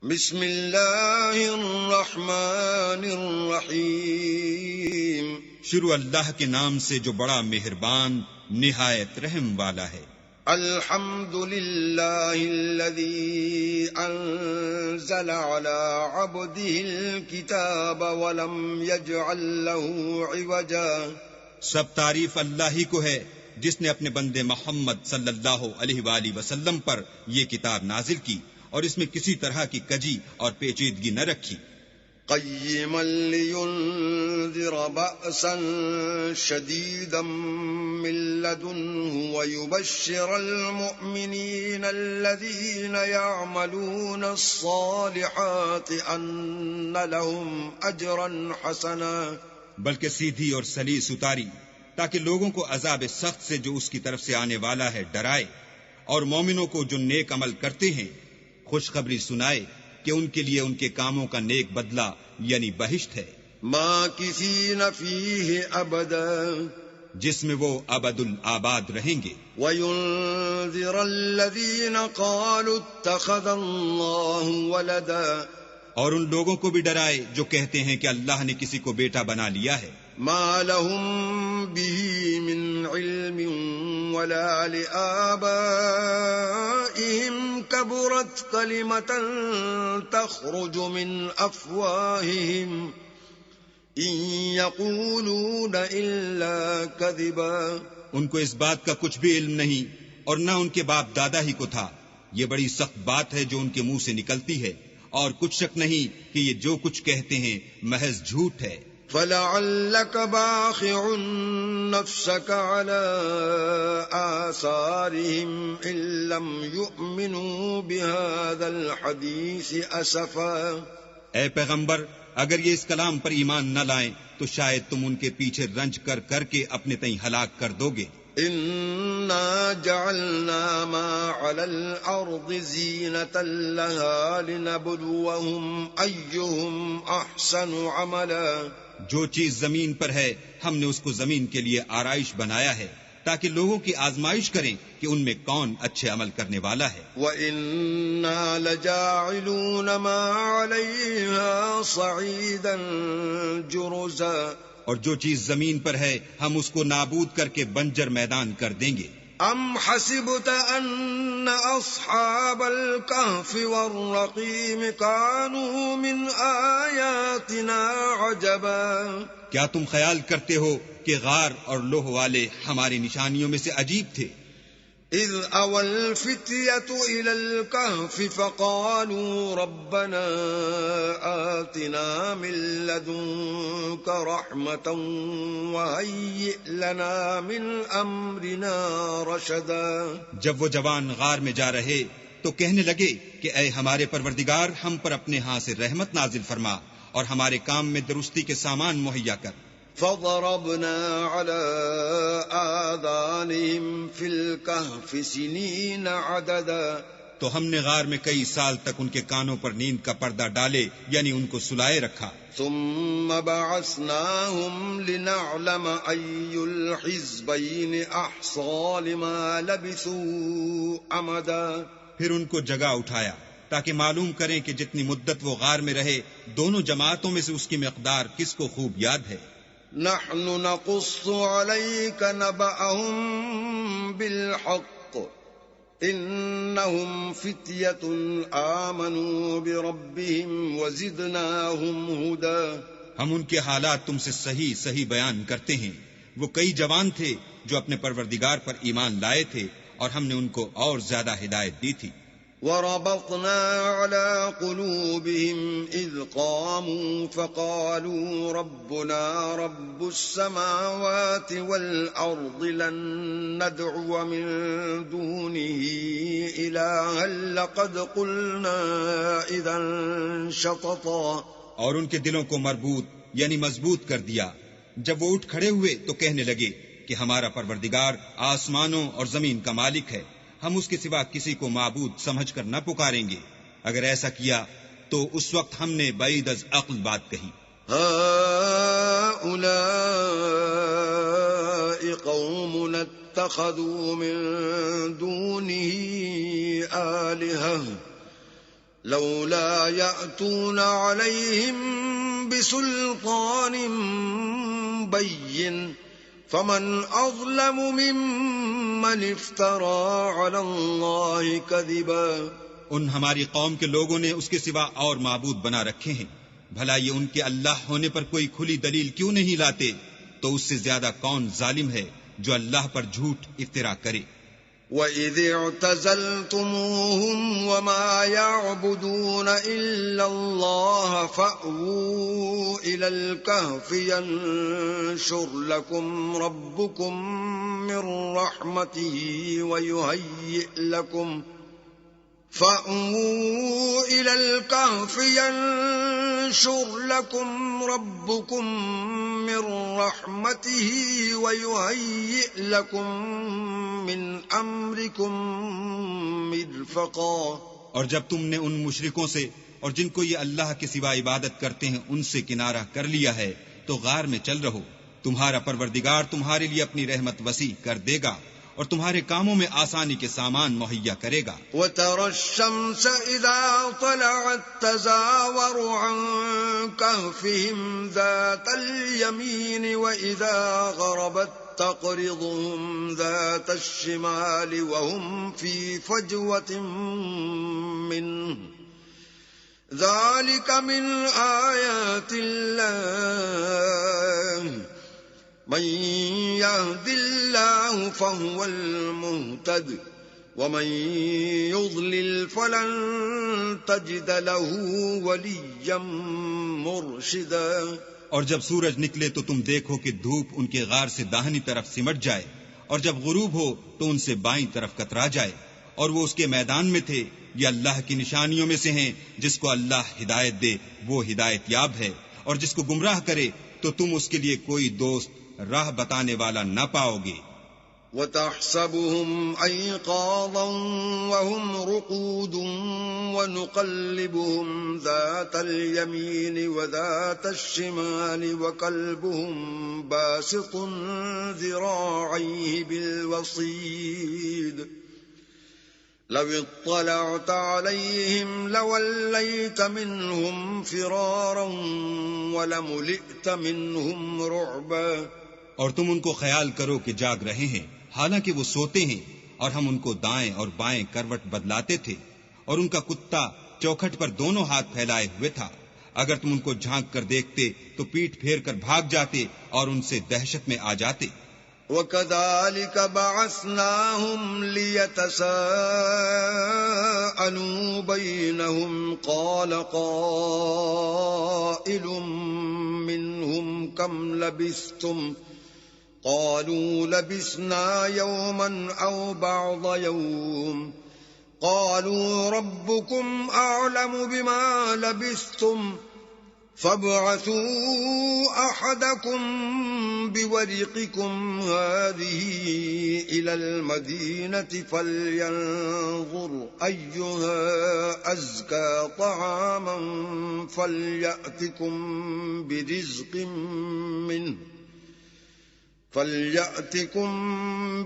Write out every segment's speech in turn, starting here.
بسم اللہ الرحمن الرحیم۔ شروع اللہ کے نام سے جو بڑا مہربان نہایت رحم والا ہے۔ الحمد للہ الذی انزل علی عبده الکتاب ولم یجعل له عوجا۔ سب تعریف اللہ ہی کو ہے جس نے اپنے بندے محمد صلی اللہ علیہ وآلہ وسلم پر یہ کتاب نازل کی اور اس میں کسی طرح کی کجی اور پیچیدگی نہ رکھی۔ قیما لینذر بأسا شدیدا من لدنہ ویبشر المؤمنین الذین یعملون الصالحات ان لهم اجرا حسنا۔ بلکہ سیدھی اور سلیس اتاری تاکہ لوگوں کو عذاب سخت سے جو اس کی طرف سے آنے والا ہے ڈرائے، اور مومنوں کو جو نیک عمل کرتے ہیں خوشخبری سنائے کہ ان کے لیے ان کے کاموں کا نیک بدلہ یعنی بہشت ہے، ماکثین فیہ ابدا، جس میں وہ ابد الآباد رہیں گے۔ وینذر الذین قالوا اتخذ اللہ ولدا، اور ان لوگوں کو بھی ڈرائے جو کہتے ہیں کہ اللہ نے کسی کو بیٹا بنا لیا ہے۔ ما لهم به من علم ولا لآبائهم كبرت كلمة تخرج من أفواههم إن يقولون إلا كذبا۔ ان کو اس بات کا کچھ بھی علم نہیں اور نہ ان کے باپ دادا ہی کو تھا۔ یہ بڑی سخت بات ہے جو ان کے منہ سے نکلتی ہے، اور کچھ شک نہیں کہ یہ جو کچھ کہتے ہیں محض جھوٹ ہے۔ فَلَعَلَّكَ بَاخِعٌ نَفْسَكَ عَلَىٰ آثَارِهِمْ إِن لَّمْ يُؤْمِنُوا بِهَٰذَا الْحَدِيثِ أَسَفًا۔ اے پیغمبر، اگر یہ اس کلام پر ایمان نہ لائیں تو شاید تم ان کے پیچھے رنج کر کر کے اپنے تئیں ہلاک کر دو گے۔ إِنَّا جَعَلْنَا مَا عَلَى الْأَرْضِ زِينَةً لَهَا لِنَبْلُوَهُمْ أَيُّهُمْ أَحْسَنُ عَمَلًا۔ جو چیز زمین پر ہے ہم نے اس کو زمین کے لیے آرائش بنایا ہے تاکہ لوگوں کی آزمائش کریں کہ ان میں کون اچھے عمل کرنے والا ہے۔ وَإِنَّا لَجَاعِلُونَ مَا عَلَيْهَا صَعِيدًا جُرُزًا۔ اور جو چیز زمین پر ہے ہم اس کو نابود کر کے بنجر میدان کر دیں گے۔ ام حسبت ان اصحاب الكهف والرقیم كانوا من آیاتنا عجبا۔ کیا تم خیال کرتے ہو کہ غار اور لوح والے ہماری نشانیوں میں سے عجیب تھے؟ اذ اوى الفتية الى الكهف فقالوا ربنا آتنا من لدنك رحمة وهيئ لنا من امرنا رشدا۔ جب وہ جوان غار میں جا رہے تو کہنے لگے کہ اے ہمارے پروردگار، ہم پر اپنے ہاں سے رحمت نازل فرما اور ہمارے کام میں درستی کے سامان مہیا کر۔ فضربنا على آذانهم في الكهف سنين عددا۔ تو ہم نے غار میں کئی سال تک ان کے کانوں پر نیند کا پردہ ڈالے یعنی ان کو سلائے رکھا۔ ثم بعثناهم لنعلم أي الحزبين أحصى لما لبثوا أمدا۔ پھر ان کو جگہ اٹھایا تاکہ معلوم کریں کہ جتنی مدت وہ غار میں رہے دونوں جماعتوں میں سے اس کی مقدار کس کو خوب یاد ہے۔ نحن نقص عليك نبأهم بالحق إنهم فتية آمنوا بربهم وزدناهم هدى۔ ہم ان کے حالات تم سے صحیح صحیح بیان کرتے ہیں۔ وہ کئی جوان تھے جو اپنے پروردگار پر ایمان لائے تھے اور ہم نے ان کو اور زیادہ ہدایت دی تھی۔ وربطنا على قلوبهم إذ قاموا فقالوا ربنا رب السماوات والأرض لن ندعو من دونه إلها لقد قلنا إذا شططا۔ اور ان کے دلوں کو مربوط یعنی مضبوط کر دیا۔ جب وہ اٹھ کھڑے ہوئے تو کہنے لگے کہ ہمارا پروردگار آسمانوں اور زمین کا مالک ہے، ہم اس کے سوا کسی کو معبود سمجھ کر نہ پکاریں گے۔ اگر ایسا کیا تو اس وقت ہم نے بعید از عقل بات کہی۔ هؤلاء قومنا اتخذوا من دونه آلهة لولا يأتون عليهم بسلطان بين۔ یہ وہ لوگ ہیں جو اپنے پروردگار کے سوا اور کسی کو معبود سمجھ کر پکارتے ہیں۔ هؤلاء قومنا اتخذوا من دونه آلهة لولا يأتون عليهم بسلطان بين۔ لولا يأتون عليهم بسلطان بين فمن أظلم ممن افترى على الله كذبا. ان ہماری قوم کے لوگوں نے اس کے سوا اور معبود بنا رکھے ہیں، بھلا یہ ان کے اللہ ہونے پر کوئی کھلی دلیل کیوں نہیں لاتے؟ تو اس سے زیادہ کون ظالم ہے جو اللہ پر جھوٹ افترا کرے؟ وَإِذِ اعْتَزَلْتُمُوهُمْ وَمَا يَعْبُدُونَ إِلَّا اللَّهَ فَأْوُوا إِلَى الْكَهْفِ يَنشُرْ لَكُمْ رَبُّكُمْ مِنْ رَحْمَتِهِ وَيُهَيِّئْ لَكُمْ فَأْوُوا إِلَى الْكَهْفِ يَنشُرْ لَكُمْ رَبُّكُمْ مِنْ رَحْمَتِهِ وَيُهَيِّئْ لَكُمْ مِنْ أَمْرِكُمْ مِرْفَقًا. اور جب تم نے ان مشرکوں سے اور جن کو یہ اللہ کے سوا عبادت کرتے ہیں ان سے کنارہ کر لیا ہے تو غار میں چل رہو، تمہارا پروردگار تمہارے لیے اپنی رحمت وسیع کر دے گا اور تمہارے کاموں میں آسانی کے سامان مہیا کرے گا. وَتَرَى الشَّمْسَ إِذَا طَلَعَتْ تَزَاوَرُ عَنْ كَهْفِهِمْ ذَاتَ الْيَمِينِ وَإِذَا غَرَبَتْ تَقْرِضُهُمْ ذَاتَ الشِّمَالِ وَهُمْ فِي فَجْوَةٍ مِّنْهُ ذَلِكَ مِنْ آيَاتِ اللَّهِ من يهد الله فهو المهتد ومن يضلل فلن تجد له وليا مرشدا. اور جب سورج نکلے تو تم دیکھو کہ دھوپ ان کے غار سے داہنی طرف سمٹ جائے، اور جب غروب ہو تو ان سے بائیں طرف کترا جائے، اور وہ اس کے میدان میں تھے. یہ اللہ کی نشانیوں میں سے ہیں، جس کو اللہ ہدایت دے وہ ہدایت یاب ہے، اور جس کو گمراہ کرے تو تم اس کے لیے کوئی دوست راہ بتانے والا نہ پاؤ گے. وَتَحْسَبُهُمْ أَيْقَاظًا وَهُمْ رُقُودٌ وَنُقَلِّبُهُمْ ذَاتَ الْيَمِينِ وَذَاتَ الشِّمَالِ وَكَلْبُهُمْ بَاسِطٌ ذِرَاعَيْهِ بِالْوَصِيدِ لَوِ اطَّلَعْتَ عَلَيْهِمْ لَوَلَّيْتَ مِنْهُمْ فِرَارًا وَلَمُلِئْتَ مِنْهُمْ رُعْبًا. اور تم ان کو خیال کرو کہ جاگ رہے ہیں حالانکہ وہ سوتے ہیں، اور ہم ان کو دائیں اور بائیں کروٹ بدلاتے تھے، اور ان کا کتا چوکھٹ پر دونوں ہاتھ پھیلائے ہوئے تھا. اگر تم ان کو جھانک کر دیکھتے تو پیٹ پھیر کر بھاگ جاتے اور ان سے دہشت میں آ جاتے. وَكَذَلِكَ بَعَثْنَاهُمْ لِيَتَسَاءَلُوا بَيْنَهُمْ قَالَ قَائِلٌ مِّنْهُمْ كَمْ لَبِثْتُمْ قَالُوا لَبِثْنَا يَوْمًا أَوْ بَعْضَ يَوْمٍ قَالُوا رَبُّكُمْ أَعْلَمُ بِمَا لَبِثْتُمْ فَابْعَثُوا أَحَدَكُمْ بِوَرِقِكُمْ هَذِهِ إِلَى الْمَدِينَةِ فَلْيَنظُرْ أَيُّهَا أَزْكَى طَعَامًا فَلْيَأْتِكُمْ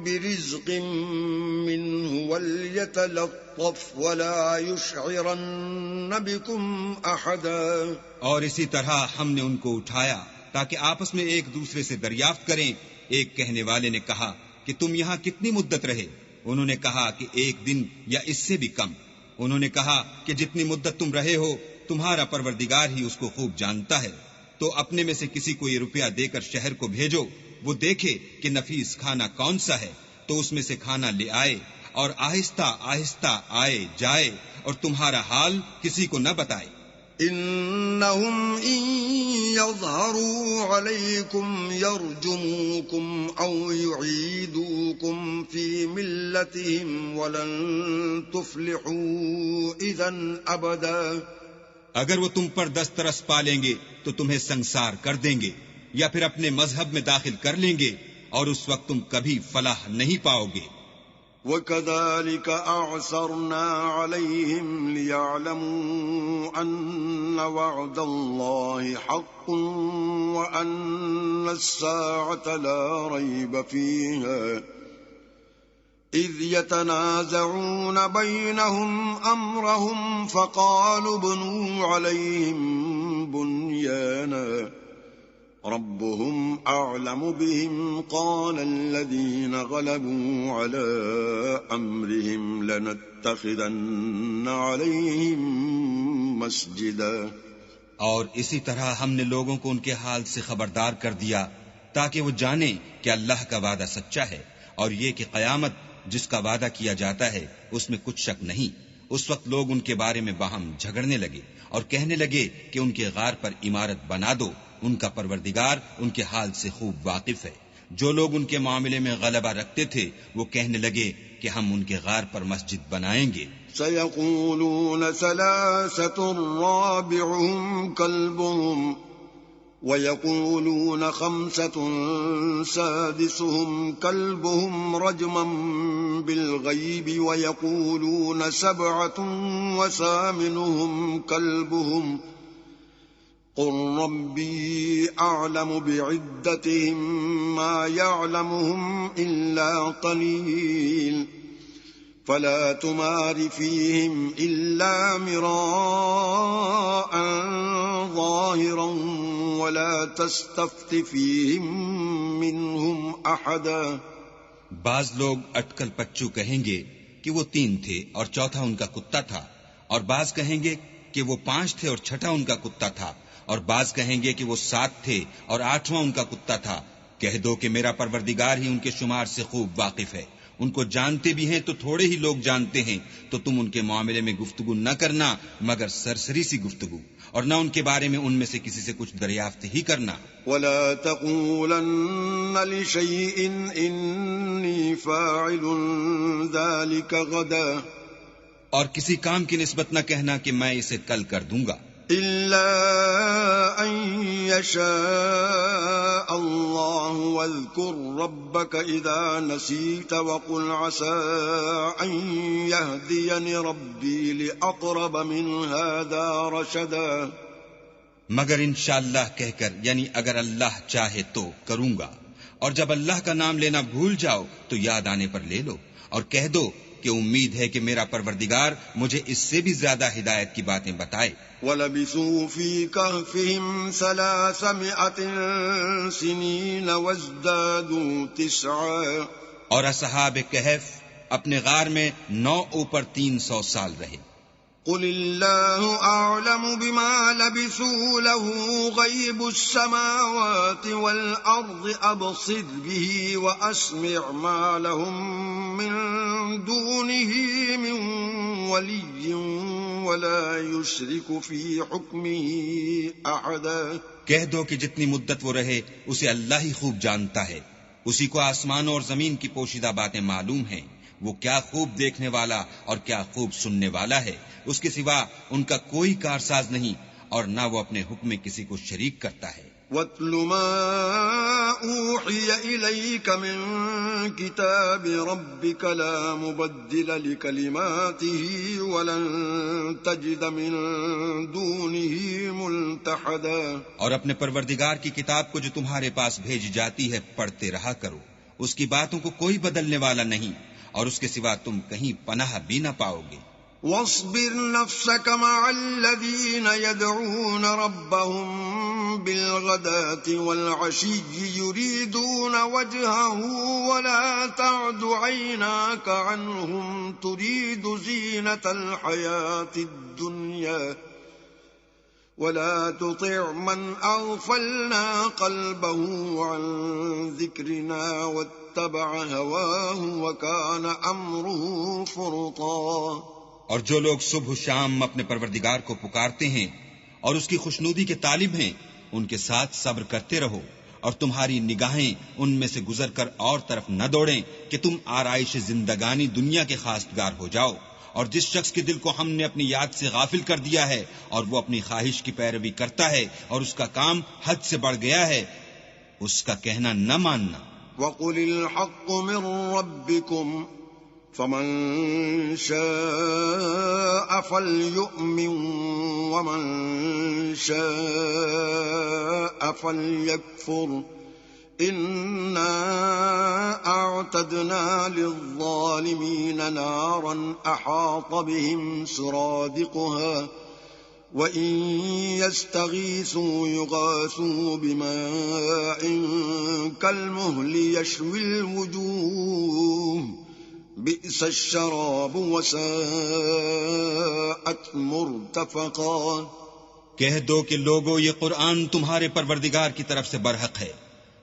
بِرِزْقٍ مِّنْهُ وَلْيَتَلَطَّفْ وَلَا يُشْعِرَنَّ بِكُمْ أَحَدًا. اور اسی طرح ہم نے ان کو اٹھایا تاکہ آپس میں ایک دوسرے سے دریافت کریں. ایک کہنے والے نے کہا کہ تم یہاں کتنی مدت رہے؟ انہوں نے کہا کہ 1 دن یا اس سے بھی کم. انہوں نے کہا کہ جتنی مدت تم رہے ہو تمہارا پروردگار ہی اس کو خوب جانتا ہے. تو اپنے میں سے کسی کو یہ روپیہ دے کر شہر کو بھیجو، وہ دیکھے کہ نفیس کھانا کون سا ہے تو اس میں سے کھانا لے آئے، اور آہستہ آہستہ آئے جائے اور تمہارا حال کسی کو نہ بتائے. انہم ان یظہروا علیکم یرجموکم او یعیدوکم فی ملتہم ولن تفلحوا اذا ابدا. اگر وہ تم پر دسترس پا لیں گے تو تمہیں سنسار کر دیں گے، یا پھر اپنے مذہب میں داخل کر لیں گے، اور اس وقت تم کبھی فلاح نہیں پاؤ گے. وَكَذَلِكَ أَعْثَرْنَا عَلَيْهِمْ لِيَعْلَمُوا أَنَّ وَعْدَ اللَّهِ حَقٌّ وَأَنَّ السَّاعَةَ لَا رَيْبَ فِيهَا إذ يتنازعون بينهم أمرهم فقالوا ابنوا عليهم بنيانا ربهم أعلم بهم قال الذين غلبوا على أمرهم لنتخذن عليهم مسجدا. اور اسی طرح ہم نے لوگوں کو ان کے حال سے خبردار کر دیا تاکہ وہ جانیں کہ اللہ کا وعدہ سچا ہے اور یہ کہ قیامت جس کا وعدہ کیا جاتا ہے اس میں کچھ شک نہیں. اس وقت لوگ ان کے بارے میں باہم جھگڑنے لگے اور کہنے لگے کہ ان کے غار پر عمارت بنا دو. ان کا پروردگار ان کے حال سے خوب واقف ہے. جو لوگ ان کے معاملے میں غلبہ رکھتے تھے وہ کہنے لگے کہ ہم ان کے غار پر مسجد بنائیں گے. سيقولون ثلاثة رابعهم كلبهم ويقولون خمسة سادسهم كلبهم رجما بالغيب ويقولون سبعة وثامنهم كلبهم قل ربي أعلم بعدتهم ما يعلمهم إلا قليل فلا تمار فيهم إلا مراء ظاهرا ولا تستفت فيهم منهم أحدا. بعض لوگ اٹکل پچو کہیں گے کہ وہ 3 تھے اور چوتھا ان کا کتا تھا، اور بعض کہیں گے کہ وہ 5 تھے اور چھٹا ان کا کتا تھا، اور بعض کہیں گے کہ وہ 7 تھے اور 8واں ان کا کتا تھا. کہہ دو کہ میرا پروردگار ہی ان کے شمار سے خوب واقف ہے. ان کو جانتے بھی ہیں تو تھوڑے ہی لوگ جانتے ہیں، تو تم ان کے معاملے میں گفتگو نہ کرنا مگر سرسری سی گفتگو، اور نہ ان کے بارے میں ان میں سے کسی سے کچھ دریافت ہی کرنا. ولا تقولن لشيء إني فاعل ذلك غدا، اور کسی کام کی نسبت نہ کہنا کہ میں اسے کل کر دوں گا، إلا أن يشاء الله واذكر ربك إذا نسيت وقل عسى أن يهديني ربي لأقرب من هذا رشدا. مگر انشاءاللہ کہہ کر، یعنی اگر اللہ چاہے تو کروں گا، اور جب اللہ کا نام لینا بھول جاؤ تو یاد آنے پر لے لو، اور کہہ دو کہ امید ہے کہ میرا پروردگار مجھے اس سے بھی زیادہ ہدایت کی باتیں بتائے. وَلَبِثُوا فِي كَهْفِهِمْ 300 سِنِينَ وَازْدَادُوا 9. اور اصحاب کہف اپنے غار میں 9 اوپر 300 سال رہے. قُلِ اللَّهُ أَعْلَمُ بِمَا لَبِثُوا لَهُ غَيْبُ السَّمَاوَاتِ وَالْأَرْضِ أَبْصِرْ بِهِ وَأَسْمِعْ مَا لَهُم مِّن دُونِهِ مِن وَلِيٍّ وَلَا يُشْرِكُ فِي حُكْمِهِ أَحَدًا. کہہ دو کہ جتنی مدت وہ رہے اسے اللہ ہی خوب جانتا ہے. اسی کو آسمانوں اور زمین کی پوشیدہ باتیں معلوم ہیں. وہ کیا خوب دیکھنے والا اور کیا خوب سننے والا ہے. اس کے سوا ان کا کوئی کارساز نہیں، اور نہ وہ اپنے حکم میں کسی کو شریک کرتا ہے. وَاتْلُ مَا أُوحِيَ إِلَيْكَ مِن كِتَابِ رَبِّكَ لَا مُبَدِّلَ لِكَلِمَاتِهِ وَلَن تَجِدَ مِن دُونِهِ مُلْتَحَدًا. اور اپنے پروردگار کی کتاب کو جو تمہارے پاس بھیجی جاتی ہے پڑھتے رہا کرو. اس کی باتوں کو کوئی بدلنے والا نہیں، اور اس کے سوا تم کہیں پناہ بھی نہ پاؤ گے. واصبر نفسك مع الذين يدعون ربهم بالغداة والعشي يريدون وجهه ولا تعد عيناك عنهم تريد زينة الحياة الدنيا ولا تطع من أغفلنا قلبه عن ذكرنا واتبع هواه وكان أمره فرطا. اور جو لوگ صبح و شام اپنے پروردگار کو پکارتے ہیں اور اس کی خوشنودی کے طالب ہیں، ان کے ساتھ صبر کرتے رہو، اور تمہاری نگاہیں ان میں سے گزر کر اور طرف نہ دوڑیں کہ تم آرائش زندگانی دنیا کے خواستگار ہو جاؤ. اور جس شخص کے دل کو ہم نے اپنی یاد سے غافل کر دیا ہے اور وہ اپنی خواہش کی پیروی کرتا ہے اور اس کا کام حد سے بڑھ گیا ہے، اس کا کہنا نہ ماننا. وَقُلِ الْحَقُّ مِن رَّبِّكُمْ فَمَن شَاءَ فَلْيُؤْمِن وَمَن شَاءَ فَلْيَكْفُرْ إنا أعتدنا للظالمين نارا أحاط بهم سرادقها وإن يستغيثوا يغاثوا بماء كالمهل يشوي الوجوه بئس الشراب وساءت مرتفقا۔ کہہ دو کہ لوگو یہ قرآن تمہارے پروردگار کی طرف سے برحق ہے،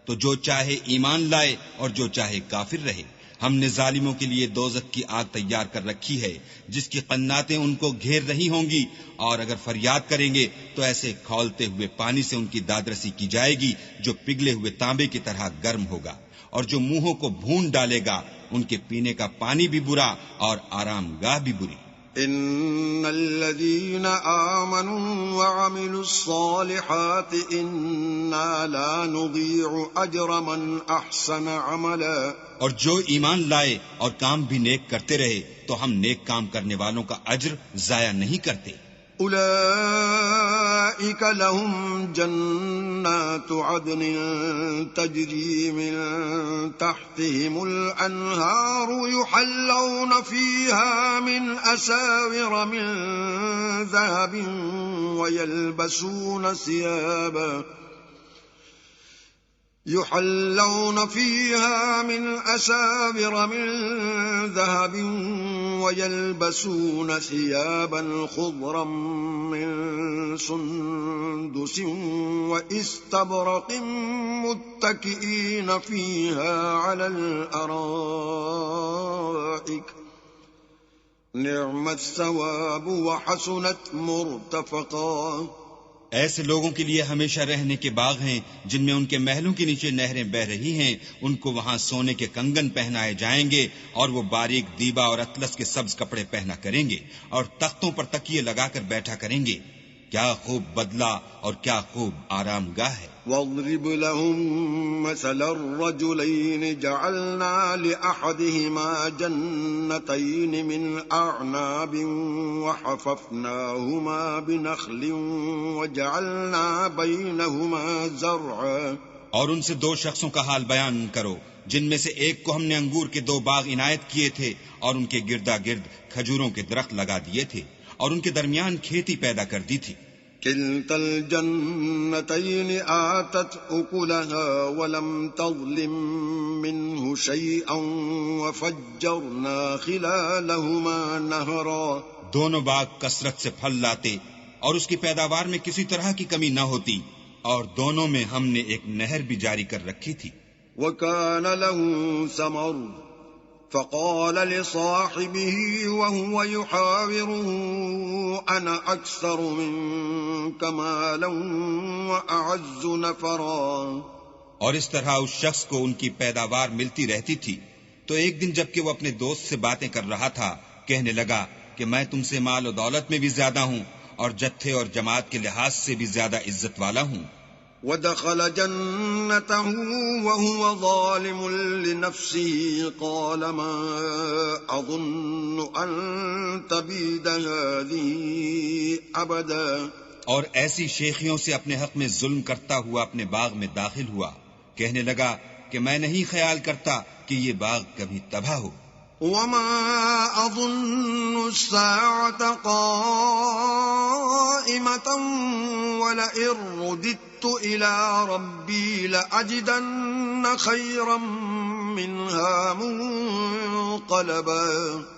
تو جو چاہے ایمان لائے اور جو چاہے کافر رہے۔ ہم نے ظالموں کے لیے دوزخ کی آگ تیار کر رکھی ہے جس کی قناتیں ان کو گھیر رہی ہوں گی، اور اگر فریاد کریں گے تو ایسے کھولتے ہوئے پانی سے ان کی دادرسی کی جائے گی جو پگھلے ہوئے تانبے کی طرح گرم ہوگا، اور جو منہوں کو بھون ڈالے گا ان کے پینے کا پانی بھی برا اور آرام گاہ بھی بری۔ ان الذين آمنوا وعملوا الصالحات انا لا نضيع اجر من احسن عملا، اور جو ایمان لائے اور کام بھی نیک کرتے رہے تو ہم نیک کام کرنے والوں کا اجر ضائع نہیں کرتے۔ اولئك لهم جنات عدن تجري من تحتهم الانهار يحلون فيها من اساور من ذهب ويلبسون فيها من أساور من ذهب ويلبسون ثيابا خضرا من سندس واستبرق متكئين فيها على الأرائك نعم الثواب وحسنت مرتفقا۔ ایسے لوگوں کے لیے ہمیشہ رہنے کے باغ ہیں جن میں ان کے محلوں کے نیچے نہریں بہ رہی ہیں، ان کو وہاں سونے کے کنگن پہنائے جائیں گے اور وہ باریک دیبا اور اطلس کے سبز کپڑے پہنا کریں گے اور تختوں پر تکیے لگا کر بیٹھا کریں گے۔ کیا خوب بدلہ اور کیا خوب آرام گاہ ہے۔ واضرب لهم مثل الرجلين جعلنا لأحدهما جنتين من أعناب وحففناهما بنخل وجعلنا بينهما زرعا۔ اور ان سے دو شخصوں کا حال بیان کرو جن میں سے ایک کو ہم نے انگور کے 2 باغ عنایت کیے تھے اور ان کے گردا گرد کھجوروں کے درخت لگا دیے تھے اور ان کے درمیان کھیتی پیدا کر دی تھی۔ كلتا الجنتين آتت أكلها ولم تظلم منه شيئا وفجرنا خلالهما نهرا۔ دونوں باغ کثرت سے پھل لاتے اور اس کی پیداوار میں کسی طرح کی کمی نہ ہوتی، اور دونوں میں ہم نے ایک نہر بھی جاری کر رکھی تھی۔ وكان له ثمر فقال لصاحبه وهو يحاوره أنا أكثر منك مالا وأعز نفرا۔ اور اس طرح اس شخص کو ان کی پیداوار ملتی رہتی تھی، تو ایک دن جب کہ وہ اپنے دوست سے باتیں کر رہا تھا کہنے لگا کہ میں تم سے مال و دولت میں بھی زیادہ ہوں اور جتھے اور جماعت کے لحاظ سے بھی زیادہ عزت والا ہوں۔ ودخل جنته وهو ظالم لنفسه قال ما أظن أن تبيد هذه أبدا۔ اور ایسی شیخیوں سے اپنے حق میں ظلم کرتا ہوا اپنے باغ میں داخل ہوا، کہنے لگا کہ میں نہیں خیال کرتا کہ یہ باغ کبھی تباہ ہو۔ وما أظن الساعة قائمة ولئن رددت إلى ربي لأجدن خيرا منها منقلبا۔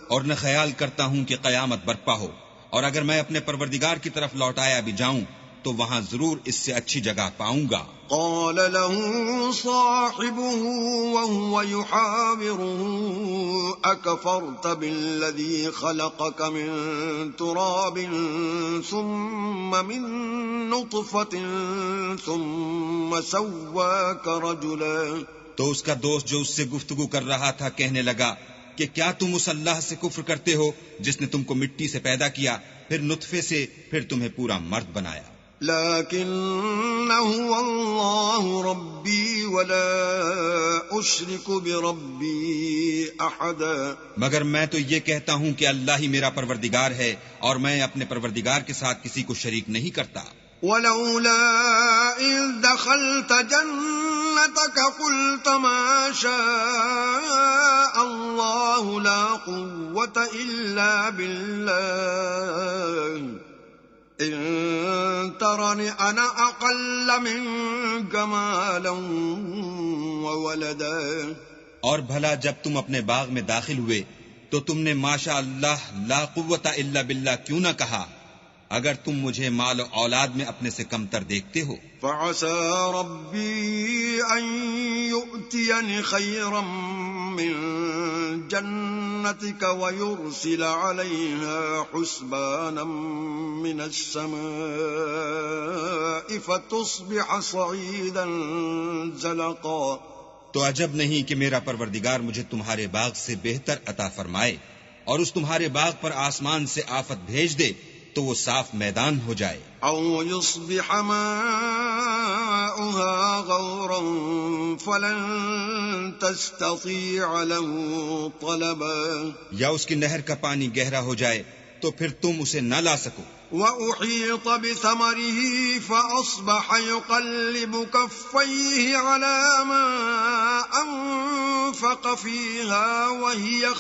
اور نہ خیال کرتا ہوں کہ قیامت برپا ہو، اور اگر میں اپنے پروردگار کی طرف لوٹایا بھی جاؤں تو وہاں ضرور اس سے اچھی جگہ پاؤں گا۔ قال له صاحبه وهو يحاوره أكفرت بالذي خلقك من تراب ثم من نطفة ثم سواك رجلا۔ تو اس کا دوست جو اس سے گفتگو کر رہا تھا کہنے لگا کہ کیا تم اس اللہ سے کفر کرتے ہو جس نے تم کو مٹی سے پیدا کیا، پھر نطفے سے، پھر تمہیں پورا مرد بنایا۔ لكنه الله ربي ولا أشرك بربي أحدا۔ مگر میں تو یہ کہتا ہوں کہ اللہ ہی میرا پروردگار ہے اور میں اپنے پروردگار کے ساتھ کسی کو شریک نہیں کرتا۔ ولولا إذ دخلت جنتك جنتك قلت ما شاء الله لا قوة إلا بالله إن ترني أنا أقل منك مالا وولدا. اور بھلا جب تم اپنے باغ میں داخل ہوئے تو تم نے ماشاء اللہ لا قوت الا باللہ کیوں نہ کہا اگر تم مجھے مال و اولاد میں اپنے سے کمتر دیکھتے ہو؟ فعسى ربي أن يؤتيني خيرا من جنتك ويرسل عليها حسبانا من السماء فتصبح صعيدا زلقا. تو عجب نہیں کہ میرا پروردگار مجھے تمہارے باغ سے بہتر عطا فرمائے اور اس تمہارے باغ پر آسمان سے آفت بھیج دے تو وہ صاف میدان ہو جائے. او يصبح ماؤها غورا فلن تستطيع له طلبا. یا اس کی نہر کا پانی گہرا ہو جائے تو پھر تم اسے نہ لا سکو. وأحيط بثمره فأصبح يقلب كفيه على ما أنفق فيها وهي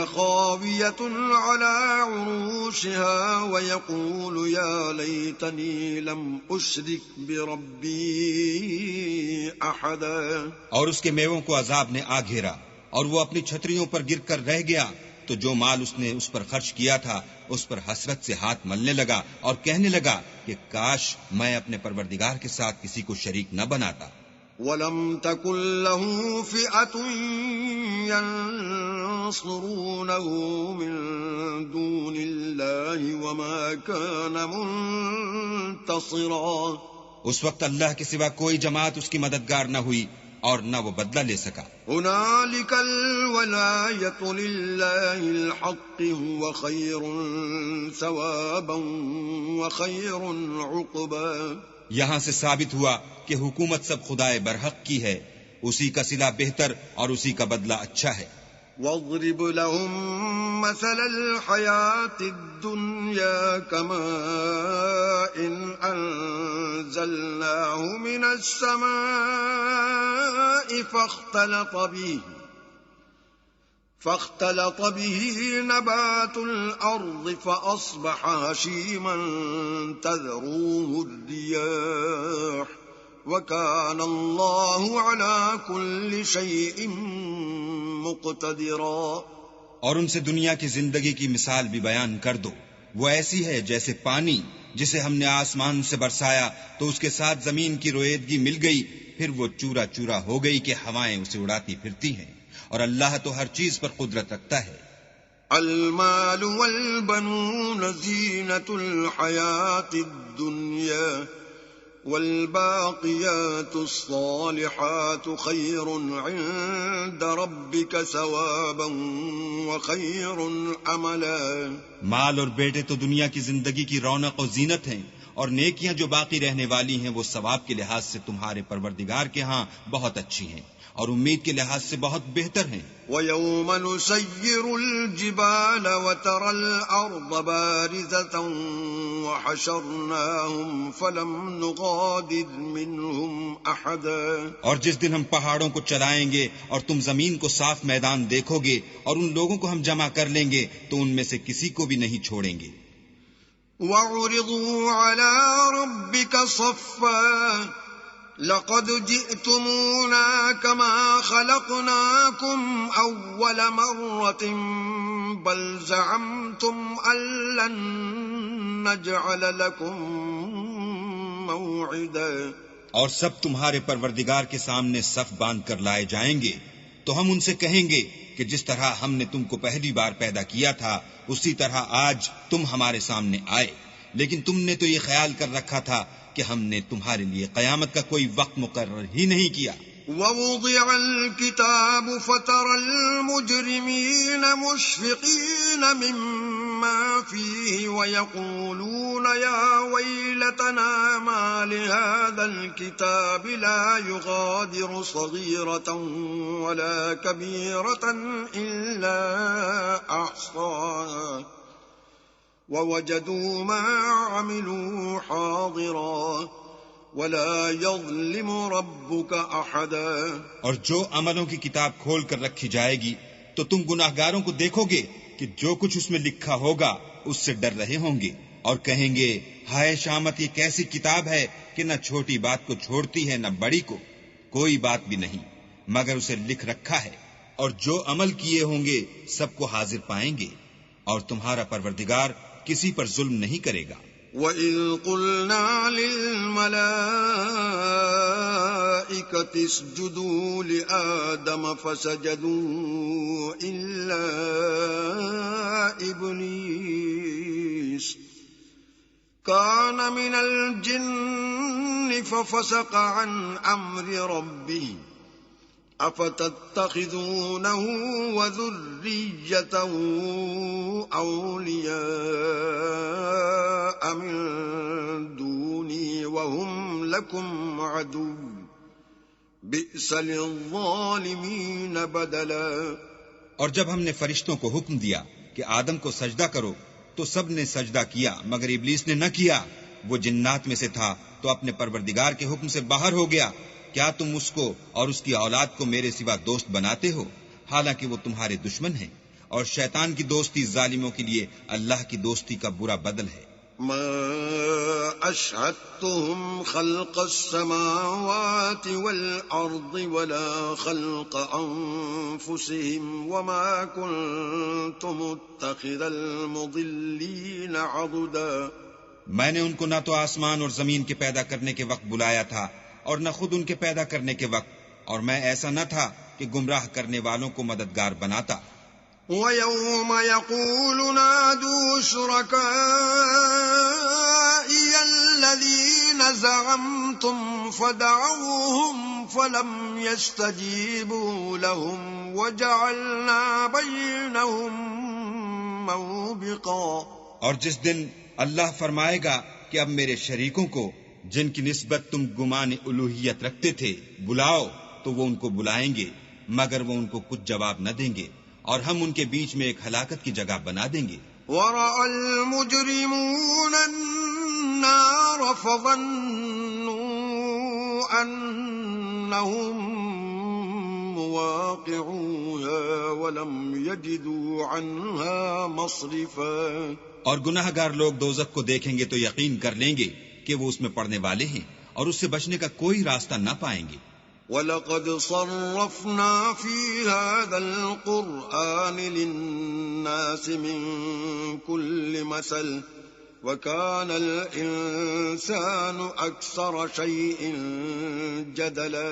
خاوية على عروشها ويقول يا ليتني لم أشرك بربي أحدا. اور اس کے میووں کو عذاب نے آ گھیرا اور وہ اپنی چھتریوں پر گر کر رہ گیا تو جو مال اس نے اس پر خرچ کیا تھا اس پر حسرت سے ہاتھ ملنے لگا اور کہنے لگا کہ کاش میں اپنے پروردگار کے ساتھ کسی کو شریک نہ بناتا. وَلَمْ تَكُنْ لَهُ فِئَةٌ يَنْصُرُونَهُ مِنْ دُونِ اللَّهِ وَمَا كَانَ مُنْتَصِرًا. اس وقت اللہ کے سوا کوئی جماعت اس کی مددگار نہ ہوئی اور نہ وہ بدلہ لے سکا. هنالك الولاية لله الحق هو خير ثوابا وخير عقبا. یہاں سے ثابت ہوا کہ حکومت سب خدائے برحق کی ہے، اسی کا صلہ بہتر اور اسی کا بدلہ اچھا ہے. واضرب لهم مثل الحياة الدنيا كماء أنزلناه من السماء فاختلط به نبات الأرض فأصبح هشيما تذروه الرياح وَكَانَ اللَّهُ عَلَى كُلِّ شَيْءٍ مُقْتَدِرًا. اور ان سے دنیا کی زندگی کی مثال بھی بیان کر دو. وہ ایسی ہے جیسے پانی جسے ہم نے آسمان سے برسایا تو اس کے ساتھ زمین کی رویدگی مل گئی، پھر وہ چورا چورا ہو گئی کہ ہوائیں اسے اڑاتی پھرتی ہیں، اور اللہ تو ہر چیز پر قدرت رکھتا ہے. المال والبنون زینة الحیاة الدنیا والباقیات الصالحات خیر عند ربک ثوابا وخیر عملا. مال اور بیٹے تو دنیا کی زندگی کی رونق و زینت ہیں، اور نیکیاں جو باقی رہنے والی ہیں وہ ثواب کے لحاظ سے تمہارے پروردگار کے ہاں بہت اچھی ہیں اور امید کے لحاظ سے بہت بہتر ہیں. وَيَوْمَ نُسَيِّرُ الْجِبَالَ وَتَرَى الْأَرْضَ بَارِزَةً وَحَشَرْنَاهُمْ فَلَمْ نُغَادِرْ مِنْهُمْ أَحَدًا. اور جس دن ہم پہاڑوں کو چلائیں گے اور تم زمین کو صاف میدان دیکھو گے اور ان لوگوں کو ہم جمع کر لیں گے تو ان میں سے کسی کو بھی نہیں چھوڑیں گے. وَعُرِضُوا عَلَى رَبِّكَ صَفًّا لَقَدْ جِئْتُمُونَا كَمَا خَلَقْنَاكُمْ أَوَّلَ مَرَّةٍ بَلْ زَعَمْتُمْ أَن لَّن نَّجْعَلَ لَكُم مَّوْعِدًا. اور سب تمہارے پروردگار کے سامنے صف باندھ کر لائے جائیں گے تو ہم ان سے کہیں گے کہ جس طرح ہم نے تم کو پہلی بار پیدا کیا تھا اسی طرح آج تم ہمارے سامنے آئے، لیکن تم نے تو یہ خیال کر رکھا تھا کہ ہم نے تمہارے لیے قیامت کا کوئی وقت مقرر ہی نہیں کیا. وَوُضِعَ الْكِتَابُ فَتَرَى الْمُجْرِمِينَ مُشْفِقِينَ مِمَّا فِيهِ وَيَقُولُونَ يَا وَيْلَتَنَا مَا لِهَذَا الْكِتَابِ لَا يُغَادِرُ صَغِيرَةً وَلَا كَبِيرَةً إِلَّا أَحْصَاهَا ووجدوا ما عملوا حاضرا ولا يظلم ربك أحدا. اور جو عملوں کی کتاب کھول کر رکھی جائے گی تو تم گناہگاروں کو دیکھو گے کہ جو کچھ اس میں لکھا ہوگا اس سے ڈر رہے ہوں گے اور کہیں گے ہائے شامت، یہ کیسی کتاب ہے کہ نہ چھوٹی بات کو چھوڑتی ہے نہ بڑی کو. کوئی بات بھی نہیں مگر اسے لکھ رکھا ہے، اور جو عمل کیے ہوں گے سب کو حاضر پائیں گے، اور تمہارا پروردگار کسی پر ظلم نہیں کرے گا. وَإِذْ قُلْنَا لِلْمَلَائِكَةِ اسْجُدُوا لِآدَمَ فَسَجَدُوا إِلَّا إِبْلِيسَ كَانَ مِنَ الْجِنِّ فَفَسَقَ عَنْ أَمْرِ رَبِّهِ أَفَتَتَّخِذُونَهُ وَذُرِّيَّتَهُ أَوْلِيَاءَ مِن دُونِي وَهُمْ لَكُمْ عَدُوٌّ بِئْسَ لِلظَّالِمِينَ بَدَلًا. اور جب ہم نے فرشتوں کو حکم دیا کہ آدم کو سجدہ کرو تو سب نے سجدہ کیا مگر ابلیس نے نہ کیا. وہ جنات میں سے تھا تو اپنے پروردگار کے حکم سے باہر ہو گیا. کیا تم اس کو اور اس کی اولاد کو میرے سوا دوست بناتے ہو حالانکہ وہ تمہارے دشمن ہیں؟ اور شیطان کی دوستی ظالموں کے لیے اللہ کی دوستی کا برا بدل ہے. ما أشهدتهم خلق السماوات والأرض ولا خلق أنفسهم وما كنت متخذ المضلين عضدا. میں نے ان کو نہ تو آسمان اور زمین کے پیدا کرنے کے وقت بلایا تھا اور نہ خود ان کے پیدا کرنے کے وقت، اور میں ایسا نہ تھا کہ گمراہ کرنے والوں کو مددگار بناتا. وَيَوْمَ يَقُولُ نَادُوا شُرَكَائِيَ الَّذِينَ زَعَمْتُمْ فَدَعَوْهُمْ فَلَمْ يَسْتَجِيبُوا لَهُمْ وَجَعَلْنَا بَيْنَهُمْ مَوْبِقًا. اور جس دن اللہ فرمائے گا کہ اب میرے شریکوں کو جن کی نسبت تم گمان الوہیت رکھتے تھے بلاؤ، تو وہ ان کو بلائیں گے مگر وہ ان کو کچھ جواب نہ دیں گے، اور ہم ان کے بیچ میں ایک ہلاکت کی جگہ بنا دیں گے. وَرَأَى الْمُجْرِمُونَ النَّارَ فَظَنُّوا أَنَّهُمْ مُوَاقِعُوهَا وَلَمْ يَجِدُوا عَنْهَا مَصْرِفًا. اور گناہ گار لوگ دوزخ کو دیکھیں گے تو یقین کر لیں گے کہ وہ اس میں پڑنے والے ہیں اور اس سے بچنے کا کوئی راستہ نہ پائیں گے. وَلَقَدْ صَرَّفْنَا فِي هَذَا الْقُرْآنِ لِلنَّاسِ مِنْ كُلِّ مَثَلٍ وَكَانَ الْإِنسَانُ أَكْثَرَ شَيْءٍ جَدَلًا.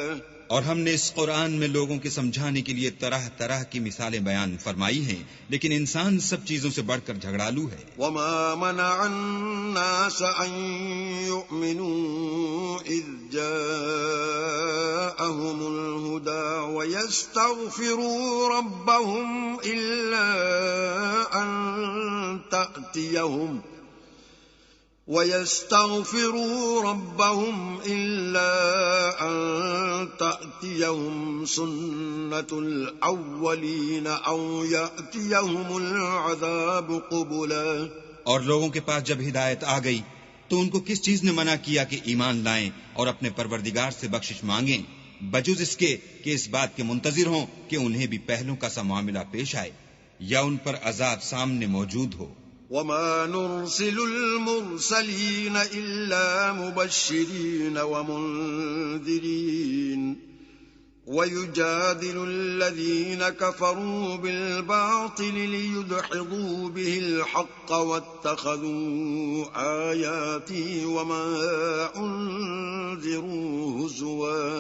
اور ہم نے اس قرآن میں لوگوں کے سمجھانے کے لیے طرح طرح کی مثالیں بیان فرمائی ہیں، لیکن انسان سب چیزوں سے بڑھ کر جھگڑالو ہے. وَمَا مَنَعَ النَّاسَ أَن يُؤْمِنُوا إِذْ جَاءَهُمُ الْهُدَى وَيَسْتَغْفِرُوا رَبَّهُمْ إِلَّا أَن تَأْتِيَهُمْ سُنَّةُ الْأَوَّلِينَ أَوْ يَأْتِيَهُمُ الْعَذَابُ قُبُلًا. اور لوگوں کے پاس جب ہدایت آ گئی تو ان کو کس چیز نے منع کیا کہ ایمان لائیں اور اپنے پروردگار سے بخشش مانگیں، بجز اس کے کہ اس بات کے منتظر ہوں کہ انہیں بھی پہلوں کا سا معاملہ پیش آئے یا ان پر عذاب سامنے موجود ہو. وَمَا نُرْسِلُ الْمُرْسَلِينَ إِلَّا مُبَشِّرِينَ وَمُنذِرِينَ وَيُجَادِلُ الَّذِينَ كَفَرُوا بِالْبَاطِلِ لِيُدْحِضُوا بِهِ الْحَقَّ وَاتَّخَذُوا آيَاتِي وَمَا أُنذِرُوا هُزُوًا.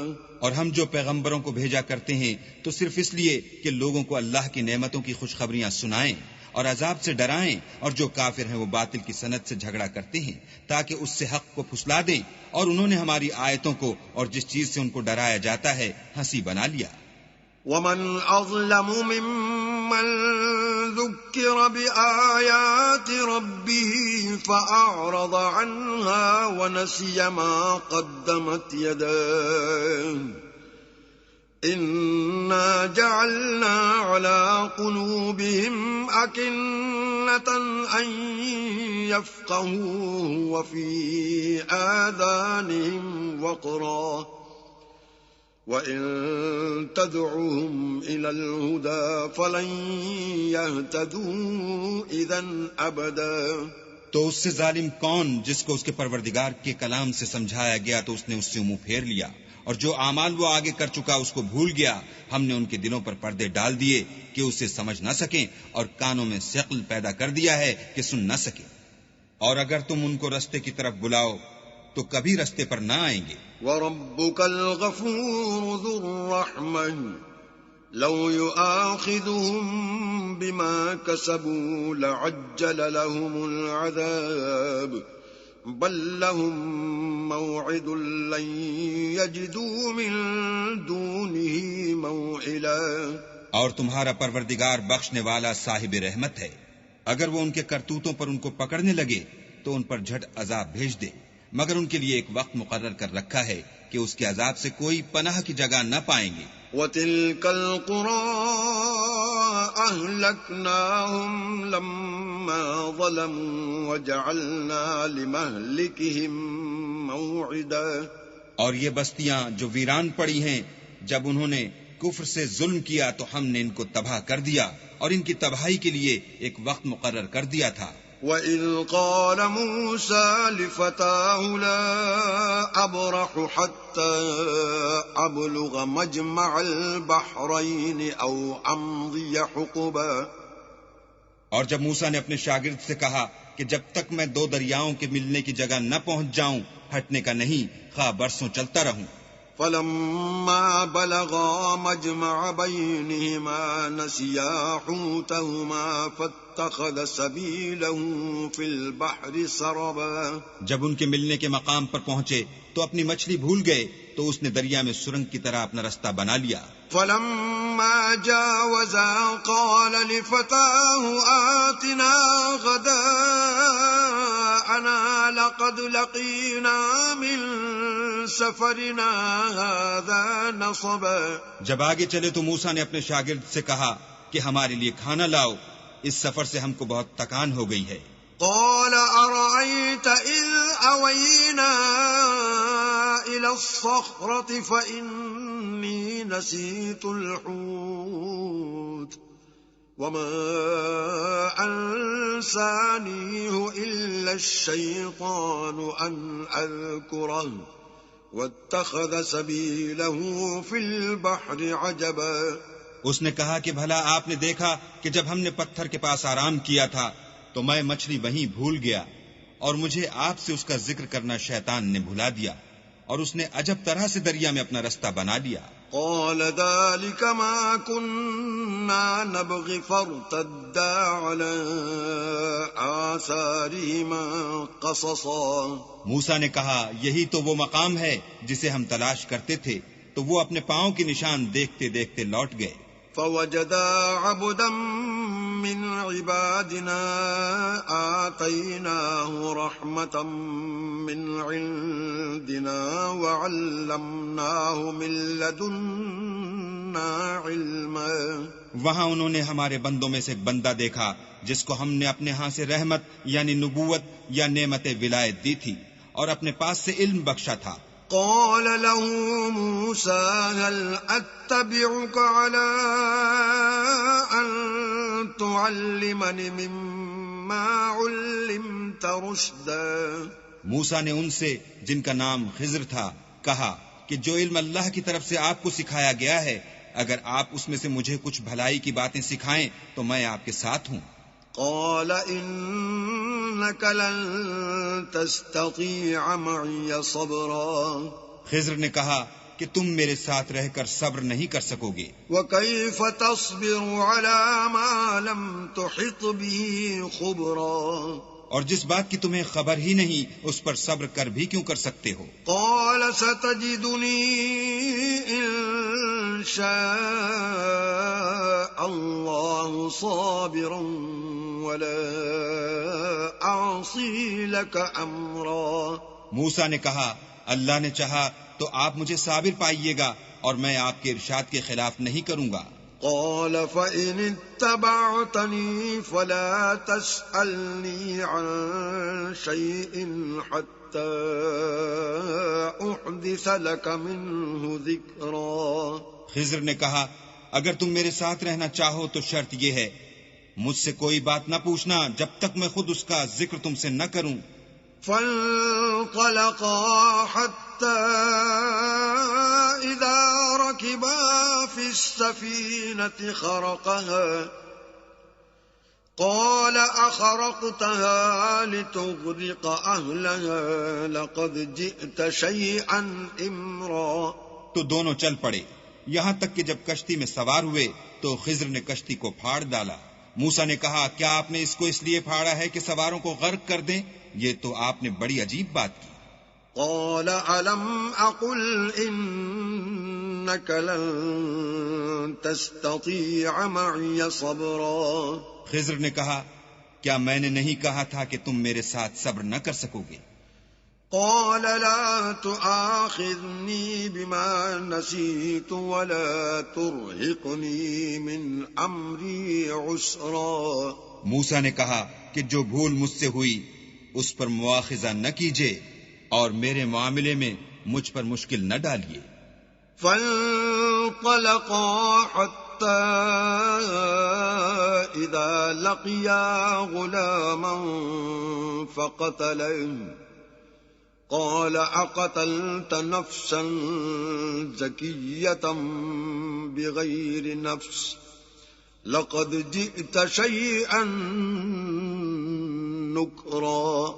اور ہم جو پیغمبروں کو بھیجا کرتے ہیں تو صرف اس لیے کہ لوگوں کو اللہ کی نعمتوں کی خوشخبریاں سنائیں اور عذاب سے ڈرائیں، اور جو کافر ہیں وہ باطل کی سند سے جھگڑا کرتے ہیں تاکہ اس سے حق کو پھسلا دیں، اور انہوں نے ہماری آیتوں کو اور جس چیز سے ان کو ڈرایا جاتا ہے ہنسی بنا لیا. وَمَنْ أَظْلَمُ مِمَّنْ ذُكِّرَ بِآيَاتِ رَبِّهِ فَأَعْرَضَ عَنْهَا وَنَسِيَ مَا قَدَّمَتْ يَدَاهُ إِنَّا جَعَلْنَا عَلَى قُلُوبِهِمْ أَكِنَّةً أن يفقهوه وفي آذانهم وقرا وإن تدعوهم إلى الهدى فلن يهتدوا إذا أبدا. تو اس سے ظالم کون جس کو اس کے پروردگار کے کلام سے سمجھایا گیا تو اس نے اس سے منہ پھیر لیا، اور جو اعمال وہ آگے کر چکا اس کو بھول گیا. ہم نے ان کے دلوں پر پردے ڈال دیے کہ اسے سمجھ نہ سکیں، اور کانوں میں ثقل پیدا کر دیا ہے کہ سن نہ سکیں. اور اگر تم ان کو رستے کی طرف بلاؤ تو کبھی رستے پر نہ آئیں گے. وَرَبُّكَ الْغَفُورُ ذُو الرَّحْمَةِ لَوْ يُؤَاخِذُهُم بِمَا كَسَبُوا لَعَجَّلَ لَهُمُ الْعَذَابَ بل لهم موعد لن يجدوا من دونه موئلا. اور تمہارا پروردگار بخشنے والا صاحب رحمت ہے، اگر وہ ان کے کرتوتوں پر ان کو پکڑنے لگے تو ان پر جھٹ عذاب بھیج دے، مگر ان کے لیے ایک وقت مقرر کر رکھا ہے کہ اس کے عذاب سے کوئی پناہ کی جگہ نہ پائیں گے. وَتِلْكَ الْقُرَىٰ أَهْلَكْنَاهُمْ لَمَّا ظَلَمُوا وَجَعَلْنَا لِمَهْلِكِهِمْ مَوْعِدًا. اور یہ بستیاں جو ویران پڑی ہیں، جب انہوں نے کفر سے ظلم کیا تو ہم نے ان کو تباہ کر دیا، اور ان کی تباہی کے لیے ایک وقت مقرر کر دیا تھا. وَإِذْ قَالَ مُوسَىٰ لِفَتَاهُ لَا أَبْرَحُ حَتَّىٰ أَبْلُغَ مَجْمَعَ الْبَحْرَيْنِ أَوْ أَمْضِيَ حُقُبًا. اور جب موسیٰ نے اپنے شاگرد سے کہا کہ جب تک میں دو دریاؤں کے ملنے کی جگہ نہ پہنچ جاؤں ہٹنے کا نہیں، خواہ برسوں چلتا رہوں. فَلَمَّا بَلَغَا مَجْمَعَ بَيْنِهِمَا نَسِيَا حُوتَهُمَا فَاتَّخَذَ سَبِيلَهُ فِي الْبَحْرِ سَرَبًا. جب ان کے ملنے کے مقام پر پہنچے تو اپنی مچھلی بھول گئے تو اس نے دریا میں سرنگ کی طرح اپنا رستہ بنا لیا. فَلَمَّا جَاوَزَا قَالَ لِفَتَاهُ آتِنَا غَدَاءَنَا لَقَدْ لَقِينَا مِن سَفَرِنَا هَذَا نَصَبًا. جب آگے چلے تو موسیٰ نے اپنے شاگرد سے کہا کہ ہمارے لیے کھانا لاؤ، اس سفر سے ہم کو بہت تکان ہو گئی ہے. قال أرأيت إذ أوينا إلى الصخرة فإني نسيت الحوت وما أنسانيه إلا الشيطان أن أذكره واتخذ سبيله في البحر عجبا. اس نے کہا کہ بھلا آپ نے دیکھا کہ جب ہم نے پتھر کے پاس آرام کیا تھا تو میں مچھلی وہیں بھول گیا، اور مجھے آپ سے اس کا ذکر کرنا شیطان نے بھلا دیا، اور اس نے عجب طرح سے دریا میں اپنا رستہ بنا لیا. قال ذلك ما كنا نبغي فارتدا على آثارهما قصصا. موسیٰ نے کہا یہی تو وہ مقام ہے جسے ہم تلاش کرتے تھے، تو وہ اپنے پاؤں کی نشان دیکھتے دیکھتے لوٹ گئے. فوجدا عبدا من عبادنا آتيناه رحمة من عندنا وعلمناه من لدنا علما. وہاں انہوں نے ہمارے بندوں میں سے ایک بندہ دیکھا جس کو ہم نے اپنے ہاں سے رحمت یعنی نبوت یا نعمت ولایت دی تھی، اور اپنے پاس سے علم بخشا تھا. قال له موسى هل أتبعك على أن تعلمني مما علمت رشدا. موسیٰ نے ان سے جن کا نام خضر تھا کہا کہ جو علم اللہ کی طرف سے آپ کو سکھایا گیا ہے، اگر آپ اس میں سے مجھے کچھ بھلائی کی باتیں سکھائیں تو میں آپ کے ساتھ ہوں. قال إنك لن تستطيع معي صبرا. خضر نے کہا کہ تم میرے ساتھ رہ کر صبر نہیں کر سکو گے. وكيف تصبر على ما لم تحط به خبرا. اور جس بات کی تمہیں خبر ہی نہیں اس پر صبر کر بھی کیوں کر سکتے ہو. قال ستجدني إن شاء الله صابرا ولا أعصي لك أمرا. موسیٰ نے کہا اللہ نے چاہا تو آپ مجھے صابر پائیے گا اور میں آپ کے ارشاد کے خلاف نہیں کروں گا. قال فإن اتبعتني فلا تسألني عن شيء حتى أحدث لك منه ذكرا. خضر نے کہا اگر تم میرے ساتھ رہنا چاہو تو شرط یہ ہے مجھ سے کوئی بات نہ پوچھنا جب تک میں خود اس کا ذکر تم سے نہ کروں. فانطلقا حتى إذا ركبا في السفينة خرقها قال أخرقتها لتغرق أهلها لقد جئت شيئا إمرا. تو دونوں چل پڑے یہاں تک کہ جب کشتی میں سوار ہوئے تو خضر نے کشتی کو پھاڑ ڈالا. موسیٰ نے کہا کیا آپ نے اس کو اس لیے پھاڑا ہے کہ سواروں کو غرق کر دیں؟ یہ تو آپ نے بڑی عجیب بات کی. قال ألم أقل إنك لن تستطيع معي صبرا. خضر نے کہا کیا میں نے نہیں کہا تھا کہ تم میرے ساتھ صبر نہ کر سکو گے؟ قال لا تؤاخذني بما نسيت ولا ترهقني من أمري عسرا. موسیٰ نے کہا کہ جو بھول مجھ سے ہوئی اس پر مواخذہ نہ کیجیے اور میرے معاملے میں مجھ پر مشکل نہ ڈالیے. فانطلقا حتى إذا لقيا غلاما فقتله قال أقتلت نفسا زكية بغير نفس لقد جئت شيئا نكرا.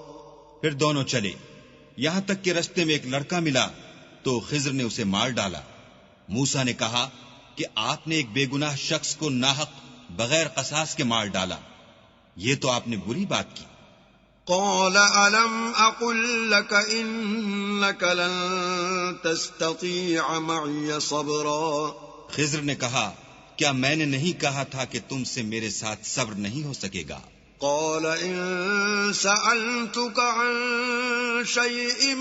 پھر دونوں چلے یہاں تک کہ رستے میں ایک لڑکا ملا تو خضر نے اسے مار ڈالا. موسیٰ نے کہا کہ آپ نے ایک بے گناہ شخص کو ناحق بغیر قصاص کے مار ڈالا، یہ تو آپ نے بری بات کی. قال ألم أقل لك إنك لن تستطيع معي صبرا. خضر نے کہا کیا میں نے نہیں کہا تھا کہ تم سے میرے ساتھ صبر نہیں ہو سکے گا؟ قال إن سألتك عن شيء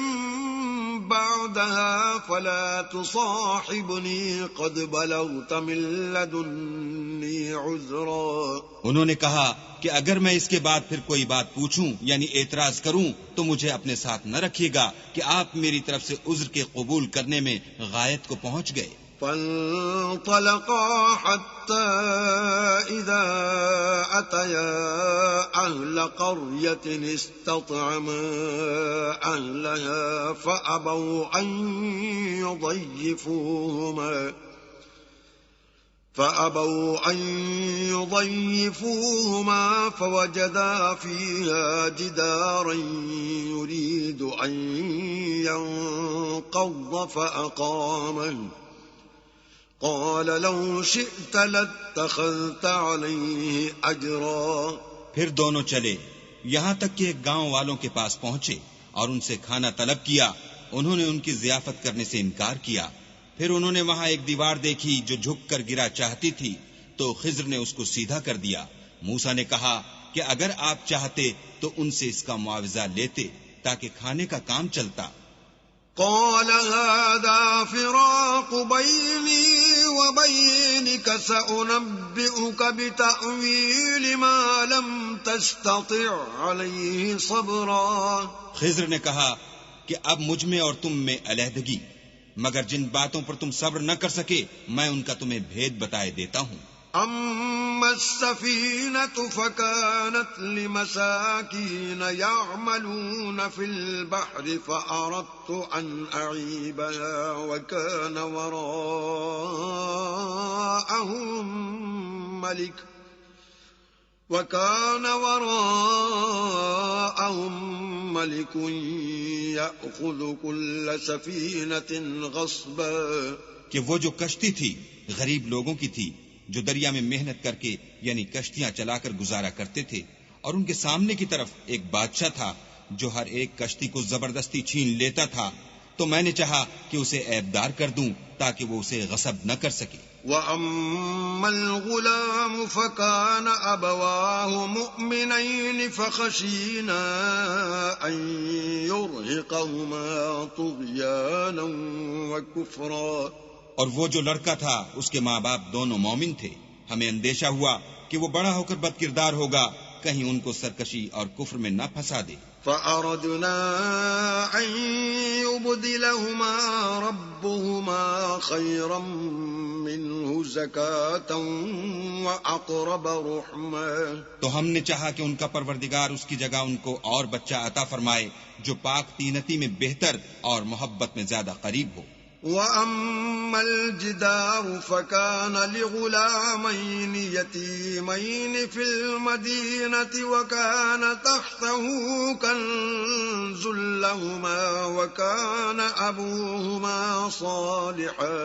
بعدها فلا تصاحبني قد بلغت من لدني عذرا. انہوں نے کہا کہ اگر میں اس کے بعد پھر کوئی بات پوچھوں یعنی اعتراض کروں تو مجھے اپنے ساتھ نہ رکھیے گا کہ آپ میری طرف سے عذر کے قبول کرنے میں غایت کو پہنچ گئے. فانطلقا حتى إذا أتيا أهل قرية استطعما أهلها فأبوا أن يضيفوهما فوجدا فيها جدارا يريد أن ينقض فأقامه قال لو شئت لاتخذت عليه أجرا. پھر دونوں چلے یہاں تک کہ ایک گاؤں والوں کے پاس پہنچے اور ان سے کھانا طلب کیا. انہوں نے ان کی ضیافت کرنے سے انکار کیا. پھر انہوں نے وہاں ایک دیوار دیکھی جو جھک کر گرا چاہتی تھی تو خضر نے اس کو سیدھا کر دیا. موسیٰ نے کہا کہ اگر آپ چاہتے تو ان سے اس کا معاوضہ لیتے تاکہ کھانے کا کام چلتا. قال هذا فراق بيني وبينك سأنبئك بتأويل ما لم تستطع عليه صبرا. خضر نے کہا کہ اب مجھ میں اور تم میں علیحدگی، مگر جن باتوں پر تم صبر نہ کر سکے میں ان کا تمہیں بھید بتائے دیتا ہوں. أما السفينة فكانت لمساكين يعملون في البحر فأردت أن أعيبها وكان وراءهم ملك يأخذ كل سفينة غصبا. کہ وہ جو کشتی تھی غریب لوگوں کی تھی جو دریا میں محنت کر کے یعنی کشتیاں چلا کر گزارا کرتے تھے، اور ان کے سامنے کی طرف ایک بادشاہ تھا جو ہر ایک کشتی کو زبردستی چھین لیتا تھا. تو میں نے چاہا کہ اسے عیبدار کر دوں تاکہ وہ اسے غصب نہ کر سکے. وَأَمَّا الْغُلَامُ فَكَانَ أَبَوَاهُ مُؤْمِنَيْنِ فَخَشِينَا أَن يُرْهِقَهُمَا طُغْيَانًا وَكُفْرًا. اور وہ جو لڑکا تھا اس کے ماں باپ دونوں مومن تھے. ہمیں اندیشہ ہوا کہ وہ بڑا ہو کر بد کردار ہوگا، کہیں ان کو سرکشی اور کفر میں نہ پھنسا دے. فأردنا أن يبدلهما ربهما خيرا منه زكاة وأقرب رحما. تو ہم نے چاہا کہ ان کا پروردگار اس کی جگہ ان کو اور بچہ عطا فرمائے جو پاک تینتی میں بہتر اور محبت میں زیادہ قریب ہو. وَأَمَّا الْجِدَارُ فَكَانَ لِغُلَامَيْنِ يَتِيمَيْنِ فِي الْمَدِينَةِ وَكَانَ تَحْتَهُ كَنْزٌ لَهُمَا وَكَانَ أَبُوهُمَا صَالِحًا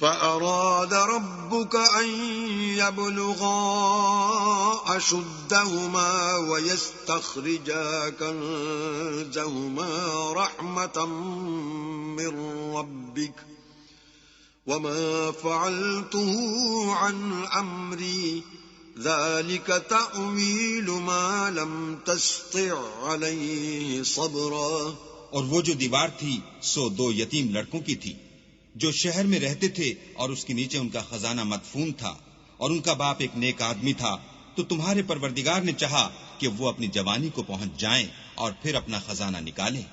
فَأَرَادَ رَبُّكَ أَن يَبْلُغَا أَشُدَّهُمَا وَيَسْتَخْرِجَا كَنزَهُمَا رَحْمَةً مِّن رَّبِّكَ وَمَا فَعَلْتُهُ عَنْ أَمْرِي ذَلِكَ تَأْوِيلُ مَا لَمْ تَسْطِع عَلَيْهِ صَبْرًا. اور وہ جو دیوار تھی سو دو یتیم لڑکوں کی تھی جو شہر میں رہتے تھے، اور اس کے نیچے ان کا خزانہ مدفون تھا، اور ان کا باپ ایک نیک آدمی تھا. تو تمہارے پروردگار نے چاہا کہ وہ اپنی جوانی کو پہنچ جائیں اور پھر اپنا خزانہ نکالیں.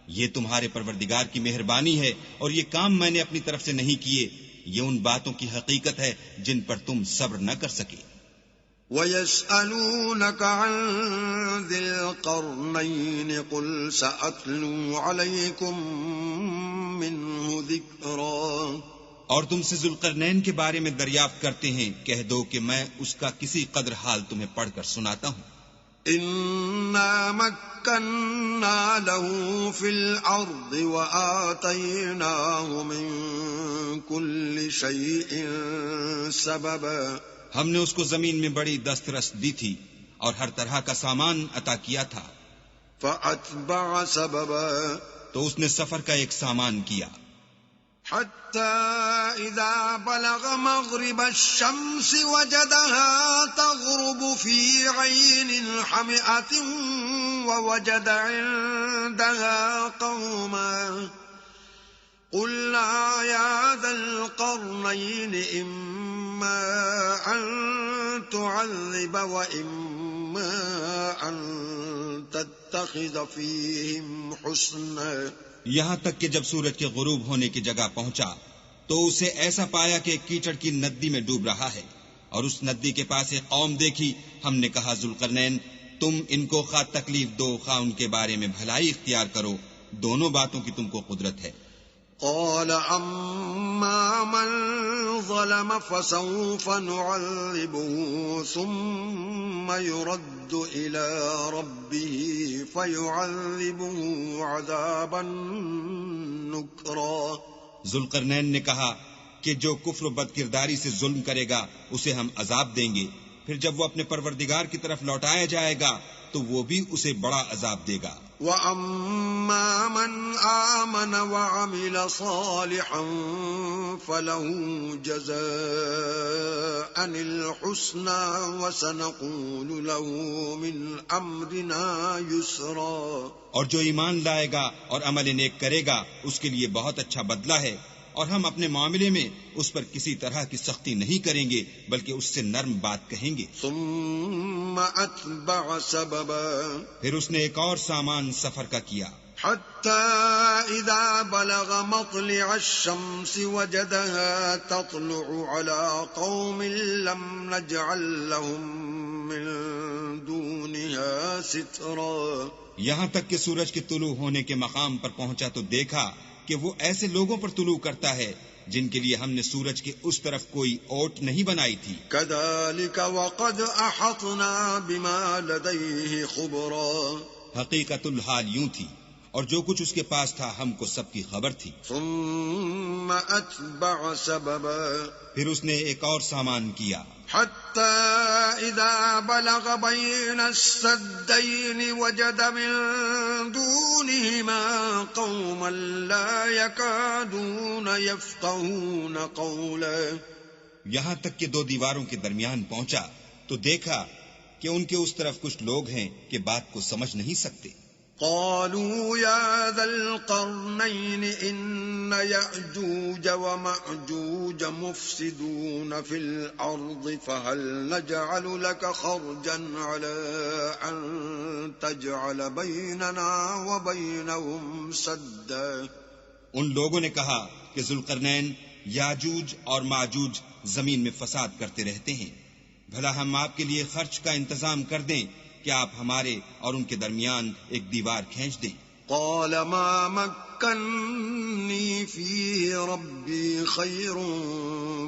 یہ تمہارے پروردگار کی مہربانی ہے، اور یہ کام میں نے اپنی طرف سے نہیں کیے. یہ ان باتوں کی حقیقت ہے جن پر تم صبر نہ کر سکے. وَيَسْأَلُونَكَ عَنْ ذِي الْقَرْنَيْنِ قُلْ سَأَتْلُو عَلَيْكُمْ مِنْهُ ذِكْرًا. اور تم سے ذوالقرنین کے بارے میں دریافت کرتے ہیں، کہہ دو کہ میں اس کا کسی قدر حال تمہیں پڑھ کر سناتا ہوں. إِنَّا مَكَّنَّا لَهُ فِي الْأَرْضِ وَآتَيْنَاهُ مِنْ كُلِّ شَيْءٍ سَبَبًا. ہم نے اس کو زمین میں بڑی دسترس دی تھی اور ہر طرح کا سامان عطا کیا تھا. فَأَتْبَعَ سَبَبًا. تو اس نے سفر کا ایک سامان کیا. حَتَّى إِذَا بَلَغَ مَغْرِبَ الشَّمْسِ وَجَدَهَا تَغْرُبُ فِي عَيْنٍ حَمِئَةٍ وَوَجَدَ عِندَهَا قَوْمًا قُلْنَا يَا ذَا الْقَرْنَيْنِ إِمَّا أَن تُعَذِّبَ وَإِمَّا أَن تَتَّخِذَ فِيهِمْ حُسْنًا. یہاں تک کہ جب سورج کے غروب ہونے کی جگہ پہنچا تو اسے ایسا پایا کہ کیچڑ کی ندی میں ڈوب رہا ہے، اور اس ندی کے پاس ایک قوم دیکھی. ہم نے کہا ذوالقرنین تم ان کو خواہ تکلیف دو خواہ ان کے بارے میں بھلائی اختیار کرو، دونوں باتوں کی تم کو قدرت ہے. قال أما من ظلم فسوف نعذبه ثم يرد إلى ربه فيعذبه عذابا نكرا. ذوالقرنین نے کہا کہ جو کفر و بد کرداری سے ظلم کرے گا اسے ہم عذاب دیں گے، پھر جب وہ اپنے پروردگار کی طرف لوٹایا جائے گا تو وہ بھی اسے بڑا عذاب دے گا. وَأَمَّا مَنْ آمَنَ وَعَمِلَ صَالِحًا فَلَهُ جَزَاءً الْحُسْنَى وَسَنَقُولُ لَهُ مِنْ أَمْرِنَا يُسْرًا. اور جو ایمان لائے گا اور عمل نیک کرے گا اس کے لیے بہت اچھا بدلہ ہے، اور ہم اپنے معاملے میں اس پر کسی طرح کی سختی نہیں کریں گے بلکہ اس سے نرم بات کہیں گے. ثم أتبع سببا. پھر اس نے ایک اور سامان سفر کا کیا. حتى إذا بلغ مطلع الشمس وجدها تطلع على قوم لم نجعل لهم من دونها سترا. یہاں تک کہ سورج کے طلوع ہونے کے مقام پر پہنچا تو دیکھا کہ وہ ایسے لوگوں پر طلوع کرتا ہے جن کے لیے ہم نے سورج کے اس طرف کوئی اوٹ نہیں بنائی تھی. كذلك وقد أحطنا بما لديه خبرا. حقیقت الحال یوں تھی، اور جو کچھ اس کے پاس تھا ہم کو سب کی خبر تھی. ثم أتبع سببا. پھر اس نے ایک اور سامان کیا. حتى إذا بلغ بين السدين وجد من دونهما قوما لا يكادون يفقهون قولا. یہاں تک کہ دو دیواروں کے درمیان پہنچا تو دیکھا کہ ان کے اس طرف کچھ لوگ ہیں کہ بات کو سمجھ نہیں سکتے. قالوا يا ذا القرنين إن يأجوج ومأجوج مفسدون في الأرض فهل نجعل لك خرجا على أن تجعل بيننا وبينهم سدا. ان لوگوں نے کہا کہ ذوالقرنین یاجوج اور ماجوج زمین میں فساد کرتے رہتے ہیں، بھلا ہم آپ کے لیے خرچ کا انتظام کر دیں کہ آپ ہمارے اور ان کے درمیان ایک دیوار کھینچ دیں. قال ما مكنني فيه ربي خير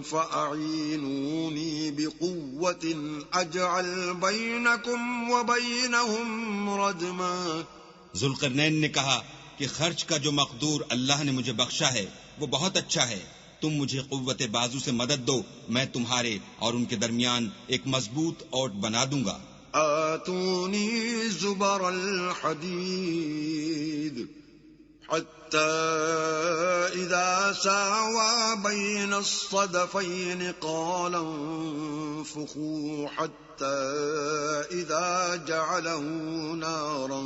فأعينوني بقوة أجعل بينكم وبينهم ردما. ذوالقرنین نے کہا کہ خرچ کا جو مقدور اللہ نے مجھے بخشا ہے وہ بہت اچھا ہے، تم مجھے قوت بازو سے مدد دو، میں تمہارے اور ان کے درمیان ایک مضبوط اوٹ بنا دوں گا. آتوني زبر الحديد حتى إذا ساوى بين الصدفين قال انفخوا حتى إذا جعله نارا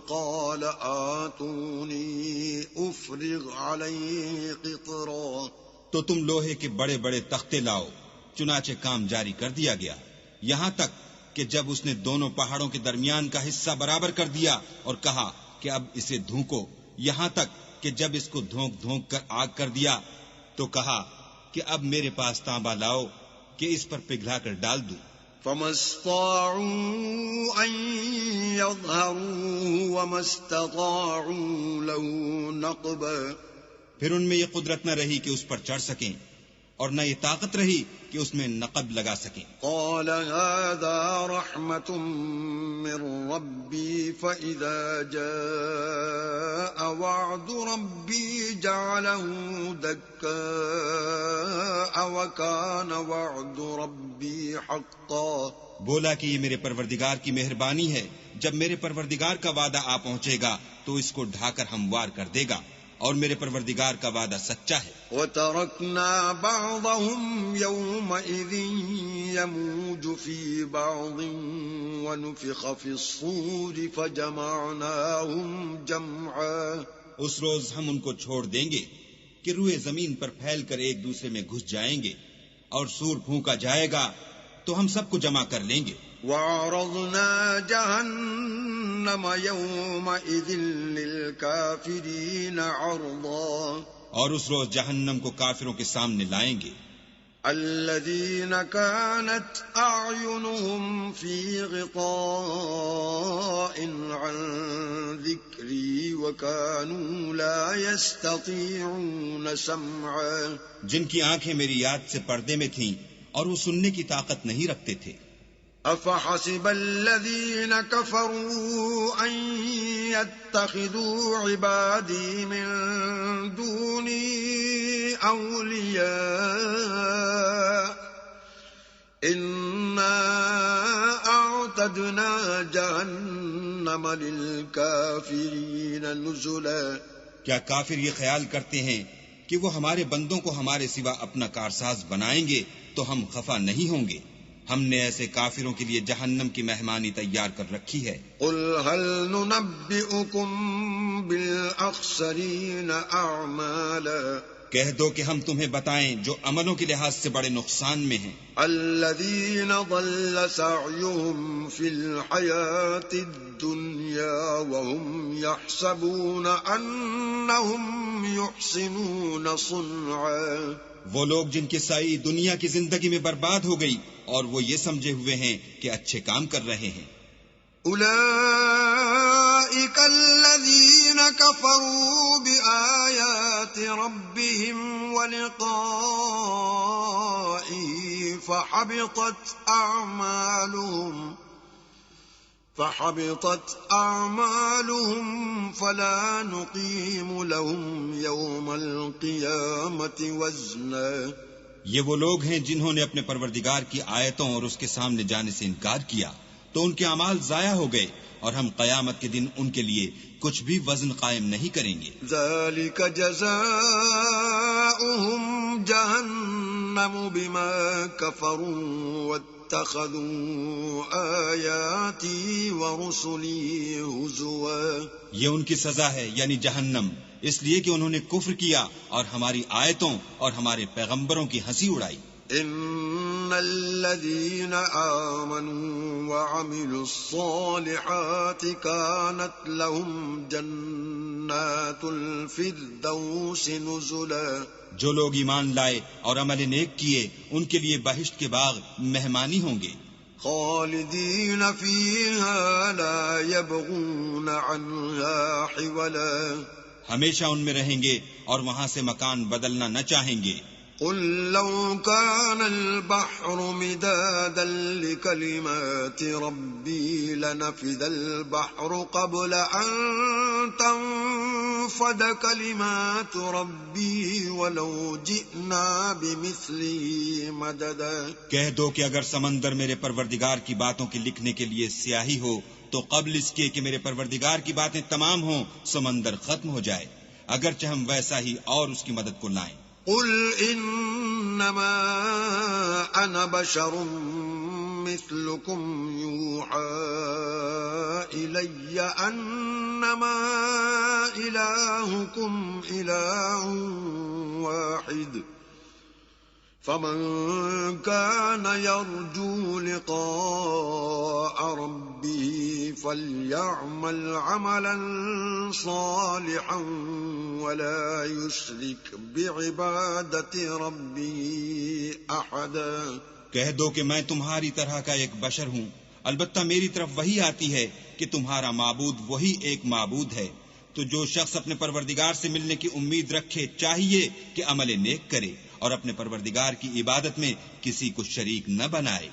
قال آتوني أفرغ عليه قطرا. تو تم لوہے کے بڑے بڑے تختے لاؤ. چنانچہ کام جاری کر دیا گیا یہاں تک کہ جب اس نے دونوں پہاڑوں کے درمیان کا حصہ برابر کر دیا اور کہا کہ اب اسے دھونکو، یہاں تک کہ جب اس کو دھونک دھونک کر آگ کر دیا تو کہا کہ اب میرے پاس تانبا لاؤ کہ اس پر پگھلا کر ڈال دوں. فما استطاعوا أن يظهروه وما استطاعوا له نقبا. پھر ان میں یہ قدرت نہ رہی کہ اس پر چڑھ سکیں اور نہ یہ طاقت رہی کہ اس میں نقب لگا سکیں. قال هذا رحمة من ربي فإذا جاء وعد ربي جعله دكاء وكان وعد ربي حقا. بولا کہ یہ میرے پروردگار کی مہربانی ہے، جب میرے پروردگار کا وعدہ آ پہنچے گا تو اس کو ڈھا کر ہموار کر دے گا، اور میرے پروردگار کا وعدہ سچا ہے. وَتَرَكْنَا بَعْضَهُمْ يَوْمَئِذٍ يَمُوجُ فِي بَعْضٍ وَنُفِخَ فِي الصُّورِ فَجَمَعْنَاهُمْ جَمْعًا. اس روز ہم ان کو چھوڑ دیں گے کہ روئے زمین پر پھیل کر ایک دوسرے میں گھس جائیں گے، اور سور پھونکا جائے گا تو ہم سب کو جمع کر لیں گے. وَعَرَضْنَا جَهَنَّمَ يَوْمَئِذٍ لِلْكَافِرِينَ عَرْضًا. اور اس روز جہنم کو کافروں کے سامنے لائیں گے. الَّذِينَ كَانَتْ أَعْيُنُهُمْ فِي غِطَاءٍ عَنْ ذِكْرِي وَكَانُوا لَا يَسْتَطِيعُونَ سَمْعًا. جن کی آنکھیں میری یاد سے پردے میں تھیں اور وہ سننے کی طاقت نہیں رکھتے تھے. أَفَحَسِبَ الَّذِينَ كَفَرُوا أَن يَتَّخِذُوا عِبَادِي مِن دُونِي أَوْلِيَاءَ إِنَّا أَعْتَدْنَا جَهَنَّمَ لِلْكَافِرِينَ نُزُلًا. کیا کافر یہ خیال کرتے ہیں کہ وہ ہمارے بندوں کو ہمارے سوا اپنا کارساز بنائیں گے تو ہم خفا نہیں ہوں گے؟ ہم نے ایسے کافروں کے لیے جہنم کی مہمانی تیار کر رکھی ہے. قل هل ننبئكم بالأخسرين أعمالا. کہہ دو کہ ہم تمہیں بتائیں جو عملوں کے لحاظ سے بڑے نقصان میں ہیں. الذين ضل سعيهم في الحياة الدنيا وهم يحسبون أنهم يحسنون صنعا. وہ لوگ جن کی سائی دنیا کی زندگی میں برباد ہو گئی اور وہ یہ سمجھے ہوئے ہیں کہ اچھے کام کر رہے ہیں. أولئك الذين كفروا بآيات ربهم ولقائه فحبطت أعمالهم فلا نقيم لهم يوم القيامة وزنا. یہ وہ لوگ ہیں جنہوں نے اپنے پروردگار کی آیتوں اور اس کے سامنے جانے سے انکار کیا تو ان کے اعمال ضائع ہو گئے، اور ہم قیامت کے دن ان کے لیے کچھ بھی وزن قائم نہیں کریں گے. ذلك جزاؤهم جهنم بما كفروا واتخذوا آياتي ورسلي هزوا. یہ ان کی سزا ہے یعنی جہنم، اس لیے کہ انہوں نے کفر کیا اور ہماری آیتوں اور ہمارے پیغمبروں کی ہنسی اڑائی. ان الذين آمنوا وعملوا الصالحات كانت لهم جنات الفردوس نزلا. جو لوگ ایمان لائے اور عمل نیک کیے ان کے لیے بہشت کے باغ مہمانی ہوں گے. خالدین فیہا لا یبغون عنہا حولا. ہمیشہ ان میں رہیں گے اور وہاں سے مکان بدلنا نہ چاہیں گے. قل لو كان البحر مدادا لكلمات ربي لنفد البحر قبل أن تنفد كلمات ربي ولو جئنا بمثله مددا. کہہ دو کہ اگر سمندر میرے پروردگار کی باتوں کے لکھنے کے لیے سیاہی ہو تو قبل اس کے کہ میرے پروردگار کی باتیں تمام ہوں سمندر ختم ہو جائے، اگرچہ ہم ویسا ہی اور اس کی مدد کو لائیں. قل انما انا بشر مثلكم يوحى الي انما الهكم اله واحد فمن كان يرجو لقاء ربه فليعمل عملا صالحا ولا يشرك بعبادة ربه احدا. کہہ دو کہ میں تمہاری طرح کا ایک بشر ہوں، البتہ میری طرف وہی آتی ہے کہ تمہارا معبود وہی ایک معبود ہے. تو جو شخص اپنے پروردگار سے ملنے کی امید رکھے چاہیے کہ عمل نیک کرے اور اپنے پروردگار کی عبادت میں کسی کو شریک نہ بنائے.